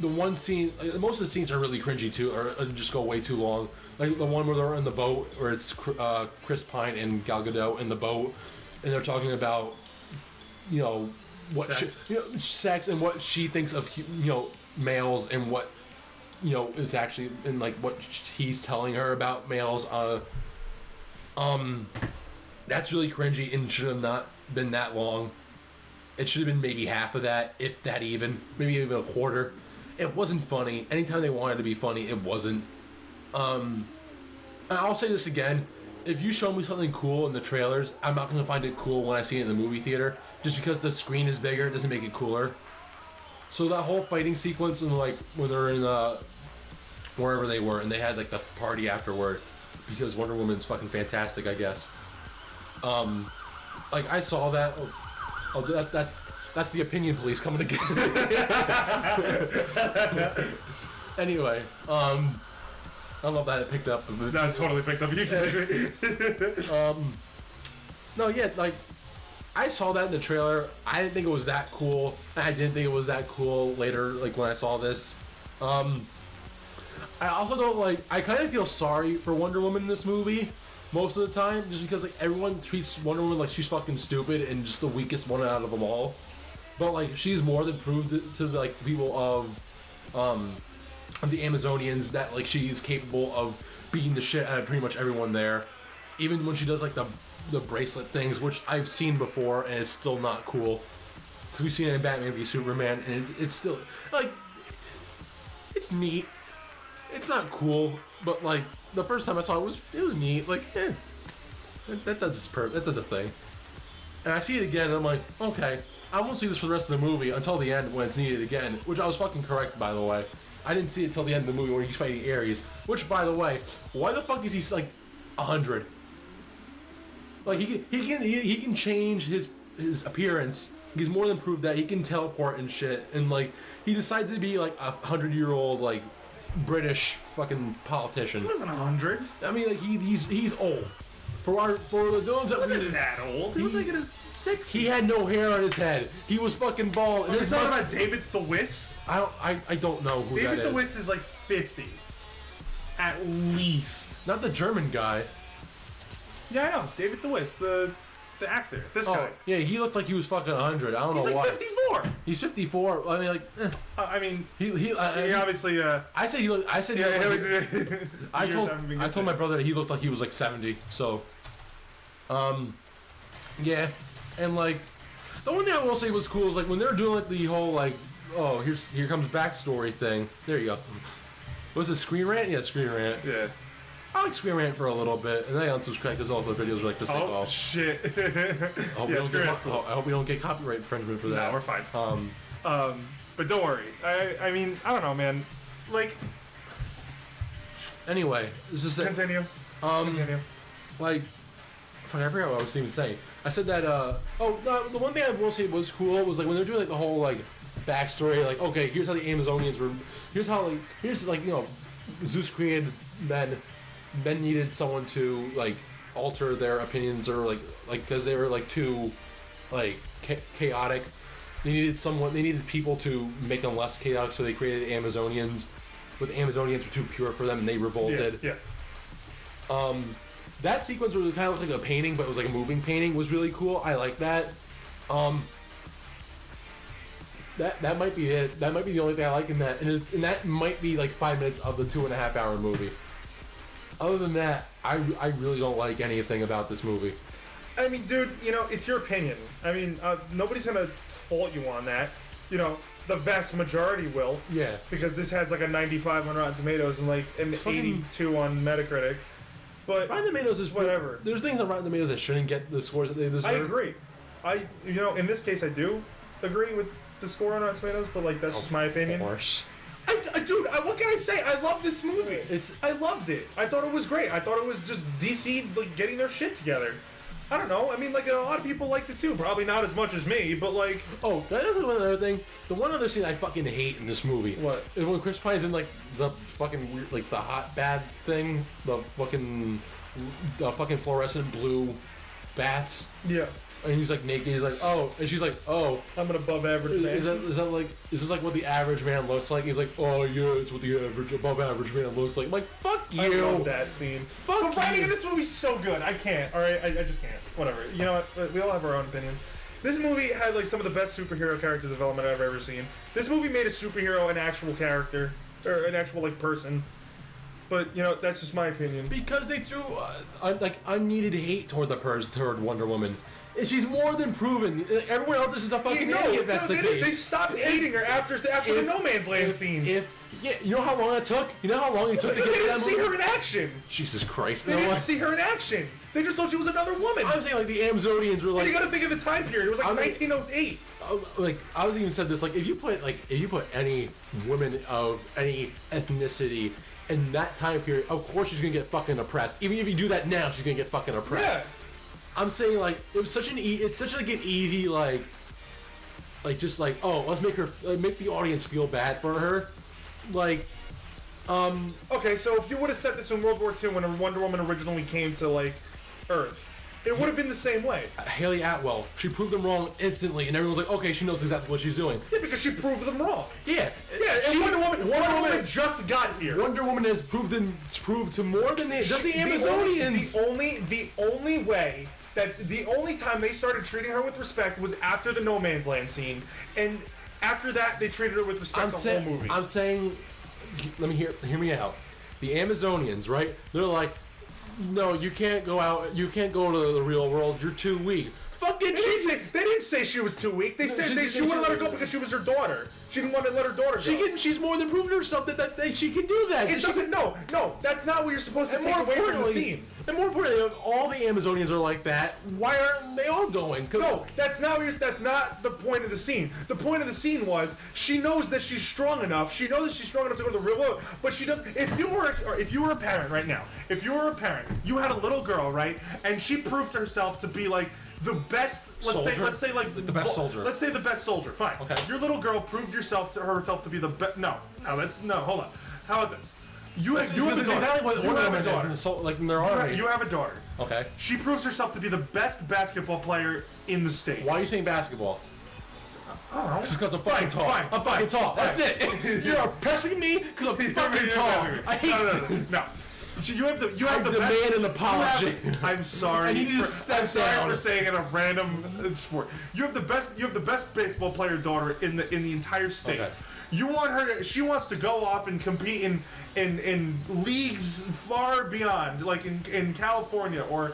The one scene, most of the scenes are really cringy too, or just go way too long. Like the one where they're in the boat, where it's Chris Pine and Gal Gadot in the boat, and they're talking about, what sex. Sex and what she thinks of males and what is actually and like what he's telling her about males. That's really cringy and should have not been that long. It should have been maybe half of that, if that even, maybe even a quarter. It wasn't funny. Anytime they wanted to be funny, it wasn't. And I'll say this again. If you show me something cool in the trailers, I'm not going to find it cool when I see it in the movie theater. Just because the screen is bigger doesn't make it cooler. So that whole fighting sequence and like when they're in wherever they were and they had like the party afterward because Wonder Woman's fucking fantastic, I guess. Like I saw that. That's the opinion police coming to get me. Anyway, I don't know if that picked up. No, it totally picked up. No, yeah, like I saw that in the trailer. I didn't think it was that cool. I didn't think it was that cool later, like when I saw this. I also don't like. I kind of feel sorry for Wonder Woman in this movie most of the time, just because like everyone treats Wonder Woman like she's fucking stupid and just the weakest one out of them all. But like she's more than proved to like people of the Amazonians that like she's capable of beating the shit out of pretty much everyone there. Even when she does like the bracelet things, which I've seen before and it's still not cool. Because we've seen it in Batman v Superman and it's still like it's neat. It's not cool, but like the first time I saw it was neat. Like, that does a thing. And I see it again, and I'm like, okay, I won't see this for the rest of the movie until the end when it's needed again. Which I was fucking correct, by the way. I didn't see it till the end of the movie when he's fighting Ares. Which, by the way, why the fuck is he like 100? Like he can change his appearance. He's more than proved that he can teleport and shit. And like he decides to be like a 100-year-old like British fucking He politician. wasn't 100. I mean, like he's old. For the villains that He wasn't that old. He was like in his 60s. he had no hair on his head. He was fucking bald. Are you talking about David Thewis? I don't know who David that is. Thewis is like 50. At least. Not the German guy. Yeah, I know. David Thewis, the actor. This guy. Yeah, he looked like he was fucking 100. I don't He's know like why. 54. He's 54. I mean, like, I mean, he obviously. I said he looked. I said he Yeah, looked it like was, I told my brother that he looked like he was like 70. So, yeah, and like the one thing I will say was cool is like when they're doing like the whole like, oh, here comes backstory thing. There you go. Was it Screen Rant? Yeah, Screen Rant. Yeah. I like Screen Rant for a little bit, and then I unsubscribed because all the videos are like this. Oh, shit. I hope we don't get copyright infringement for that. No, we're fine. But don't worry. I mean, I don't know, man. Like, anyway, this is it. continue. Continue. Like, fuck, I forgot what I was even saying. I said that, oh, no, the one thing I will say was cool was, like, when they're doing, like, the whole, like, backstory, like, okay, here's how the Amazonians were, here's, like, you know, Zeus created men needed someone to, like, alter their opinions or, like, because they were, like, too, like, chaotic. They needed people to make them less chaotic, so they created the Amazonians. But the Amazonians were too pure for them, and they revolted. Yeah. That sequence was kind of like a painting, but it was like a moving painting. Was really cool. I like that. That might be it. That might be the only thing I like in that, and that might be like 5 minutes of the 2.5 hour movie. Other than that, I really don't like anything about this movie. I mean, dude, you know, it's your opinion. I mean, nobody's gonna fault you on that. You know, the vast majority will. Yeah. Because this has like a 95 on Rotten Tomatoes and like an 82 on Metacritic. But Rotten Tomatoes is whatever. There's things on Rotten Tomatoes that shouldn't get the scores that they deserve. I agree. You know, in this case, I do agree with the score on Rotten Tomatoes, but like that's just my opinion. Of course. Dude, what can I say? I love this movie. I loved it. I thought it was great. I thought it was just DC like getting their shit together. I don't know. I mean, like a lot of people liked it too. Probably not as much as me, but like. Oh, that is one other thing. The one other scene I fucking hate in this movie. What? Is when Chris Pine's in like the fucking weird, like the hot bad thing, the fucking fluorescent blue baths. Yeah. And he's like naked. He's like, oh, and she's like, oh, I'm an above average man. Is this like what the average man looks like? He's like, oh yeah, it's what the above average man looks like. I'm like, fuck you. I love that scene. Fuck but writing you. in this movie's so good. I can't. All right, I just can't. Whatever. You know what? We all have our own opinions. This movie had like some of the best superhero character development I've ever seen. This movie made a superhero an actual character or an actual like person. But you know, that's just my opinion. Because they threw like unneeded hate toward toward Wonder Woman. She's more than proven. Everyone else is a fucking idiot. That's the case. They stopped hating her after the No Man's Land scene. You know how long it took? You know how long it took to get to that They didn't see movie? her in action. Jesus Christ! They didn't see her in action. They just thought she was another woman. I'm saying like the Amazonians were like. And you got to think of the time period. It was like 1908. Like I was even said this. Like if you put any woman of any ethnicity in that time period, of course she's gonna get fucking oppressed. Even if you do that now, she's gonna get fucking oppressed. Yeah. I'm saying like it was such it's such like an easy like just like, oh, let's make the audience feel bad for her, like Okay, so if you would have set this in World War II when Wonder Woman originally came to like Earth, it would have been the same way. Haley Atwell, she proved them wrong instantly, and everyone's like, okay, she knows exactly what she's doing. Yeah, because she proved them wrong. Yeah, and Wonder Woman just got here. Wonder Woman has proved to more than just the Amazonians. The only way that the only time they started treating her with respect was after the No Man's Land scene, and after that they treated her with respect the whole movie. I'm saying, let me hear me out. The Amazonians, right? They're like, no, you can't go out. You can't go to the real world. You're too weak. Fucking. They didn't say she was too weak. They said she wouldn't let her go because she was her daughter. She didn't want to let her daughter go. She's more than proven herself that she can do that. It doesn't. No, that's not what you're supposed to take away from the scene. And more importantly, if all the Amazonians are like that, why aren't they all going? No, that's not the point of the scene. The point of the scene was she knows that she's strong enough. She knows that she's strong enough to go to the real world. But she does. If you were a parent right now, you had a little girl, right, and she proved herself to be like the best. Let's say like the best soldier. Let's say the best soldier. Fine. Okay. Your little girl proved herself to be the best. No. Hold on. How about this? You have a Because it's daughter. exactly what You Wonder have a Woman is daughter. in the soul, like in their army. You have a daughter. Okay. She proves herself to be the best basketball player in the state. Why are you saying basketball? Just because I'm fucking tall. fine, I'm fucking tall. That's it. You're pressing me because I'm fucking tall. I hate No. You have the I best. demand an apology. I'm sorry. I need you to step I'm sorry down. for saying in a random sport. You have the best baseball player daughter in the entire state. Okay. You want her. She wants to go off and compete in leagues far beyond, like in California or.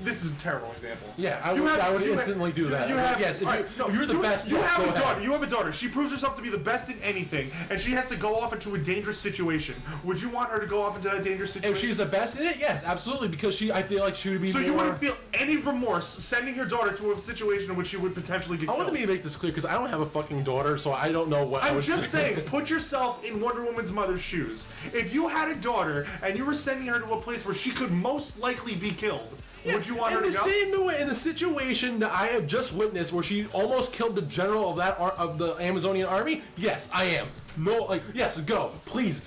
This is a terrible example. Yeah, I would instantly do that. Yes, if you're the best, You yes, have go a daughter. ahead. You have a daughter. She proves herself to be the best in anything, and she has to go off into a dangerous situation. Would you want her to go off into that dangerous situation? If she's the best in it, yes, absolutely, because I feel like she would be So more... you wouldn't feel any remorse sending your daughter to a situation in which she would potentially get I killed? want to make this clear, because I don't have a fucking daughter, so I don't know what I I'm would just say. saying, put yourself in Wonder Woman's mother's shoes. If you had a daughter and you were sending her to a place where she could most likely be killed, would you want her to go? In the situation that I have just witnessed, where she almost killed the general of the Amazonian army, yes, I am. No, like, yes, go, please.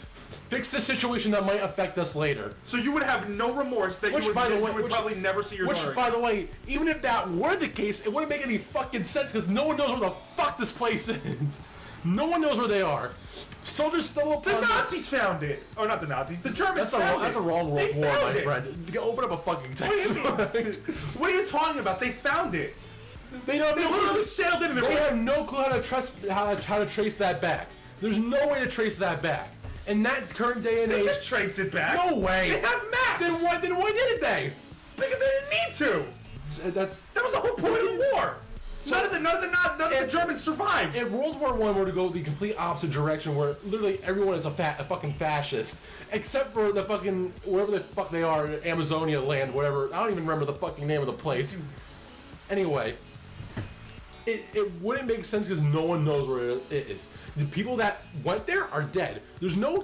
Fix the situation that might affect us later. So you would have no remorse that you would probably never see your daughter. Which, by the way, even if that were the case, it wouldn't make any fucking sense because no one knows where the fuck this place is. No one knows where they are. Soldiers stumble upon The Nazis found it. Or not the Nazis, the Germans That's found it. a wrong world They war, my found it. friend. Open up a fucking What do you textbook. mean? What are you talking about? They found it. They don't. They literally sailed in and They have no clue how to trace that back. There's no way to trace that back. In that current day and They age, can trace it back. no way. They have maps. Then why didn't they? Because they didn't need to. That was the whole point of the war. None of the Germans survived. If World War I were to go the complete opposite direction, where literally everyone is a fucking fascist, except for the fucking wherever the fuck they are, Amazonia land, whatever. I don't even remember the fucking name of the place. Anyway, it wouldn't make sense because no one knows where it is. The people that went there are dead. There's no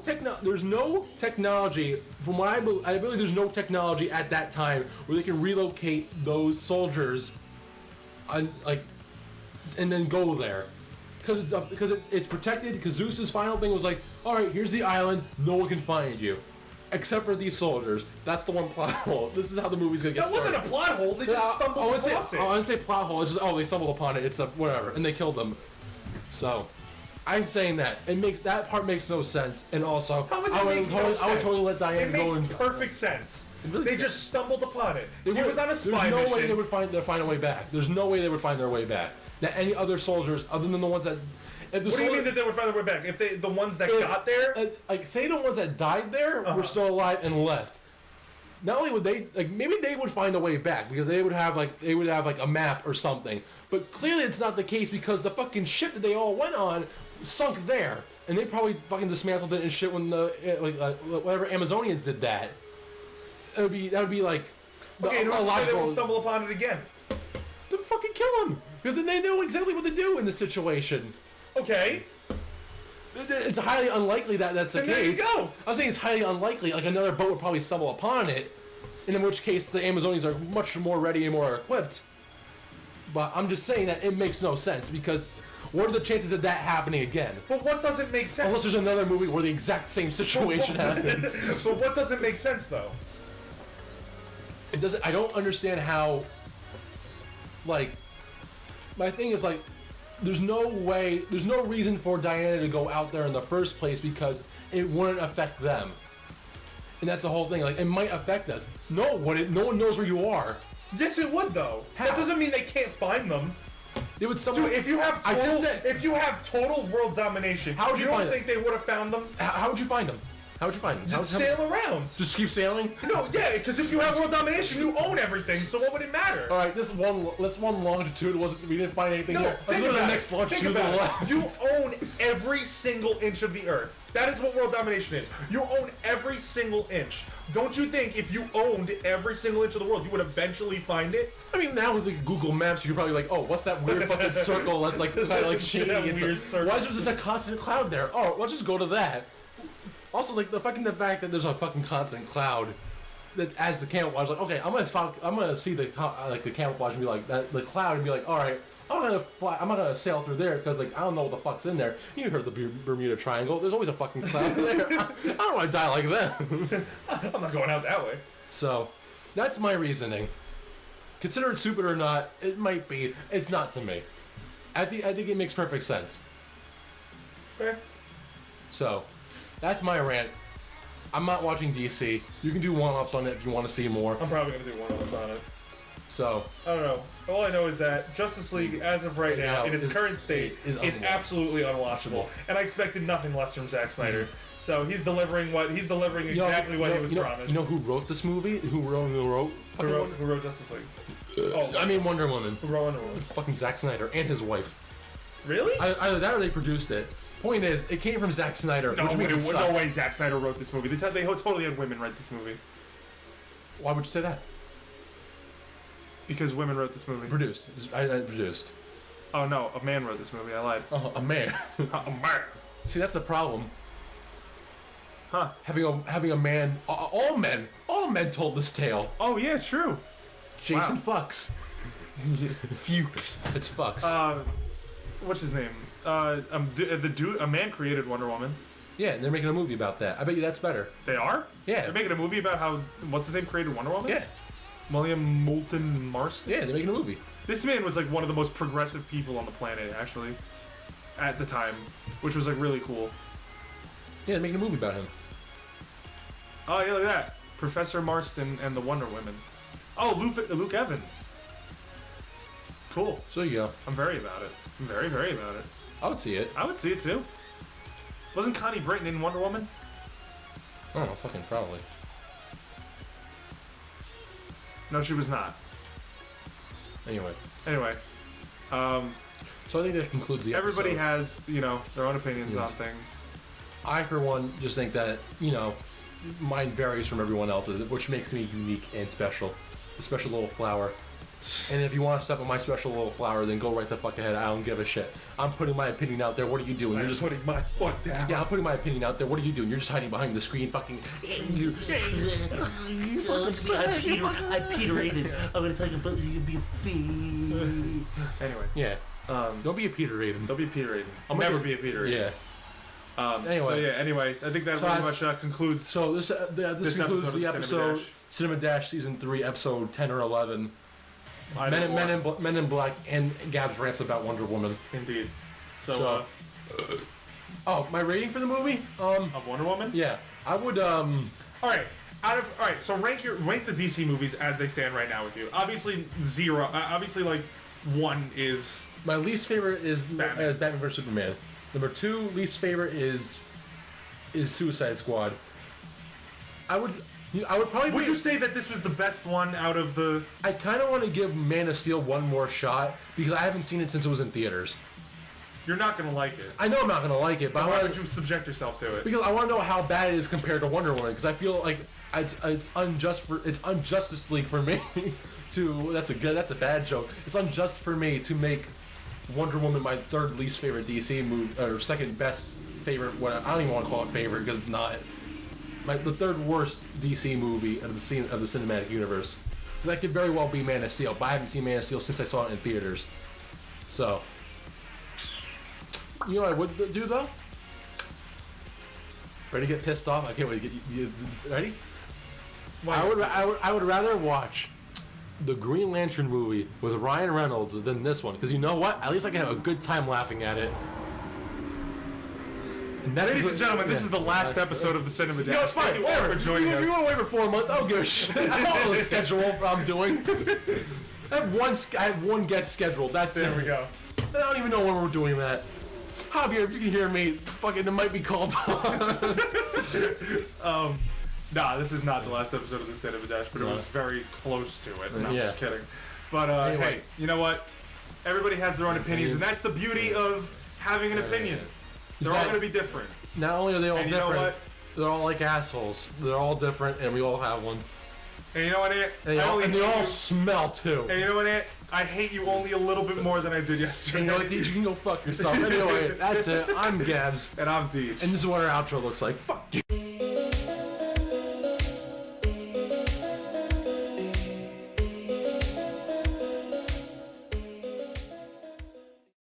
technology. From what I believe, there's no technology at that time where they can relocate those soldiers, and then go there, because it's protected. Because Zeus's final thing was like, all right, here's the island, no one can find you, except for these soldiers. That's the one plot hole. This is how the movie's gonna get started. That wasn't a plot hole. They just stumbled across it. I wouldn't say plot hole. It's just, they stumbled upon it. It's whatever, and they killed them. So, I'm saying that that part makes no sense. And also, How does I it would make no sense? I would totally let Diana It go and. makes perfect sense. really They does. just stumbled upon it. He They was on a spy There's no way mission. they would find a way back. There's no way they would find their way back. That any other soldiers, other than the ones that. What do you mean that they would find their way back? If the ones that got there? Like, say the ones that died there were still alive and left. Not only would they, maybe they would find a way back because they would have a map or something. But clearly it's not the case because the fucking ship that they all went on sunk there, and they probably fucking dismantled it and shit when whatever Amazonians did that. That would be like. Okay, who's to say they won't stumble upon it again? Then fucking kill them because then they know exactly what to do in this situation. Okay. It's highly unlikely that that's the Then there you case. go. I was saying it's highly unlikely. Like another boat would probably stumble upon it, and in which case the Amazonians are much more ready and more equipped. But I'm just saying that it makes no sense because what are the chances of that happening again? But what doesn't make sense? Unless there's another movie where the exact same situation happens. But what doesn't make sense though? It doesn't. I don't understand how. Like, my thing is like, there's no reason for Diana to go out there in the first place because it wouldn't affect them. And that's the whole thing. Like, it might affect us. No one knows where you are. Yes, it would though. How? That doesn't mean they can't find them. They would stumble. Dude, if you have I just said- total world domination, How would you don't find think they would have found them? How would you find them? How would you find them? Just sail around. Just keep sailing. No, yeah, because if you have world domination, you own everything. So what would it matter? All right, this one longitude wasn't. We didn't find anything No, there. think Let's go to the about next it. longitude Think to the about left. it. You own every single inch of the Earth. That is what world domination is. You own every single inch. Don't you think if you owned every single inch of the world, you would eventually find it? I mean, now with like Google Maps, you're probably like, oh, what's that weird fucking circle that's like kind of like shady? That It's weird like, circle. why is there just a constant cloud there? Oh, let's just go to that. Also, like the fact that there's a fucking constant cloud, that as the camouflage, like, okay, I'm gonna see the camouflage and be like that the cloud and be like, all right, I'm not gonna sail through there because like I don't know what the fuck's in there. You heard the Bermuda Triangle. There's always a fucking cloud there. I don't want to die like that. I'm not going out that way. So, that's my reasoning. Consider it stupid or not, it might be. It's not to me. I think it makes perfect sense. Okay. So, that's my rant. I'm not watching DC. You can do one-offs on it if you want to see more. I'm probably gonna do one of those on it. So, I don't know. All I know is that Justice League, as of right now, in its is- current state, is is absolutely unwatchable. And I expected nothing less from Zack Snyder. So he's delivering exactly what he was promised. You know who wrote this movie? Who wrote Who wrote Justice League? I mean Wonder Woman. Who wrote Wonder Woman? Fucking Zack Snyder and his wife. Really? Either that or they produced it. Point is, it came from Zack Snyder, No, which makes it suck. no way Zack Snyder wrote this movie. They totally had women write this movie. Why would you say that? Because women wrote this movie. Produced. I produced. Oh no, a man wrote this movie. I lied. Oh, a man. A man. See, that's the problem. Huh? Having a man. All men told this tale. Oh yeah, true. Jason Fucks. Fuchs. It's Fucks. What's his name? The dude. A man created Wonder Woman. Yeah, and they're making a movie about that. I bet you that's better. They are. Yeah. They're making a movie about how what's his name created Wonder Woman. Yeah. William Moulton Marston. Yeah, they're making a movie. This man was like one of the most progressive people on the planet, actually, at the time, which was like really cool. Yeah, they're making a movie about him. Oh yeah, look at that. Professor Marston and the Wonder Women. Oh, Luke Evans. Cool. So you go. I'm very about it. I'm very, very about it. I would see it. I would see it too. Wasn't Connie Britton in Wonder Woman? I don't know, fucking probably. No, she was not. Anyway. Anyway, So I think that concludes the episode. everybody has, their own opinions Yes. on things. I, for one, just think that, mine varies from everyone else's, which makes me unique and special. A special little flower. And if you want to step on my special little flower, then go right the fuck ahead. I don't give a shit. I'm putting my opinion out there. What are you doing? You're just putting my foot down. Yeah, I'm putting my opinion out there. What are you doing? You're just hiding behind the screen, fucking. I Peterated. I'm gonna talk about you can be a fee. Anyway, Yeah. Don't be a Peter Raiden. don't be Peter Aiden. I'll Never make be a Peter Aiden. Yeah. Anyway, I think that So pretty that's- much concludes. So this concludes episode the of episode Cinema Cinema Dash Season 3, Episode 10 or 11. I Men know in Black and Gabbs rants about Wonder Woman. Indeed. So, So- Oh, my rating for the movie? of Wonder Woman. Yeah, I would All right. So rank the DC movies as they stand right now with you. Obviously 0. Obviously like 1 is my least favorite is Batman. Batman vs Superman. Number 2 least favorite is Suicide Squad. I would probably. Would you say that this was the best one out of the? I kind of want to give Man of Steel one more shot because I haven't seen it since it was in theaters. You're not gonna like it. I know I'm not gonna like it, but Why I would want you subject yourself to it? because I want to know how bad it is compared to Wonder Woman because I feel like it's unjustice league for me to that's a bad joke. It's unjust for me to make Wonder Woman my third least favorite DC movie or second best favorite. I don't even want to call it favorite because it's not. The third worst DC movie of the cinematic universe. That could very well be Man of Steel, but I haven't seen Man of Steel since I saw it in theaters. So, you know what I would do though? Ready to get pissed off? I can't wait to get you ready? I would rather watch the Green Lantern movie with Ryan Reynolds than this one because you know what? At least I can have a good time laughing at it. Ladies and gentlemen, this is the last episode of the Cinema Dash. You know, fine, Thank you all whatever. for joining If you us. want to wait for 4 months, I don't give a shit. I don't know the schedule I'm doing. I have one guest scheduled. That's There it. we go. I don't even know when we're doing that. Javier, if you can hear me, fucking, it might be called on. Nah, this is not the last episode of the Cinema Dash, but it was very close to it. No, I'm Yeah. just kidding. But Anyway. hey, you know what? Everybody has their own opinions, and that's the beauty of having an opinion. They're all that- going to be different. Not only are they all And you know different, what? they're all like assholes. They're all different, and we all have one. And you know what, Ant? And they all, hate all you. smell too. And you know what, Ant? I hate you only a little bit more than I did yesterday. And you know what, DeGe, you can go fuck yourself. Anyway, that's it. I'm Gabbs, And I'm DeGe. and this is what our outro looks like. Fuck you.